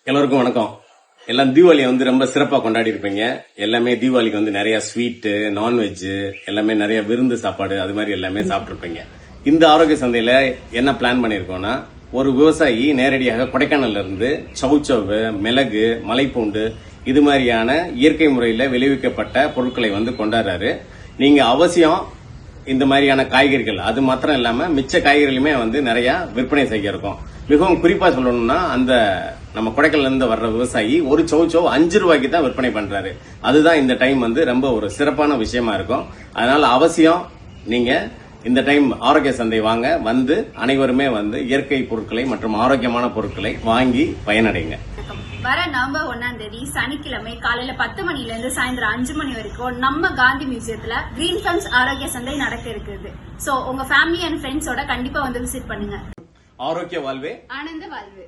எல்லோருக்கும் வணக்கம். எல்லாம் தீபாவளியை ரொம்ப சிறப்பா கொண்டாடி இருப்பீங்க. எல்லாமே தீபாவளிக்கு நிறைய ஸ்வீட்டு, நான்வெஜ், எல்லாமே நிறைய விருந்து சாப்பாடு அது மாதிரி எல்லாமே சாப்பிட்டுருப்பீங்க. இந்த ஆரோக்கிய சந்தையில என்ன பிளான் பண்ணிருக்கோம்னா, ஒரு விவசாயி நேரடியாக கொடைக்கானல்ல இருந்து சவுச்சவு, மிளகு, மலைப்பூண்டு இது மாதிரியான இயற்கை முறையில விளைவிக்கப்பட்ட பொருட்களை கொண்டாடுறாரு. நீங்க அவசியம் இந்த மாதிரியான காய்கறிகள் அது மாத்திரம் இல்லாம மிச்ச காய்கறிகளுமே நிறைய விற்பனை செய்ய இருக்கும். மிகவும் குறிப்பா சொல்லணும்னா, அந்த நம்ம கொடைக்கானல்ல இருந்து வர்ற விவசாயி ஒரு சௌச்சோ 5 ரூபாய்க்கு தான் விற்பனை பண்றாரு. அதுதான் இந்த டைம் ரொம்ப ஒரு சிறப்பான விஷயமா இருக்கும். அதனால அவசியம் நீங்க இந்த டைம் ஆரோக்கிய சந்தை வாங்க, அனைவருமே இயற்கை பொருட்களை மற்றும் ஆரோக்கியமான பொருட்களை வாங்கி பயனடைங்க. வர நவம்பர் 1ஆம் தேதி சனிக்கிழமை காலையில 10 மணில இருந்து சாயந்தரம் 5 மணி வரைக்கும் நம்ம காந்தி மியூசியத்துல கிரீன் ஃபண்ட்ஸ் ஆரோக்கிய சந்தை நடக்க இருக்குது. சோ உங்க ஃபேமிலி அண்ட் ஃப்ரெண்ட்ஸோட கண்டிப்பா விசிட் பண்ணுங்க. ஆரோக்கிய வாழ்வே ஆனந்த வாழ்வு.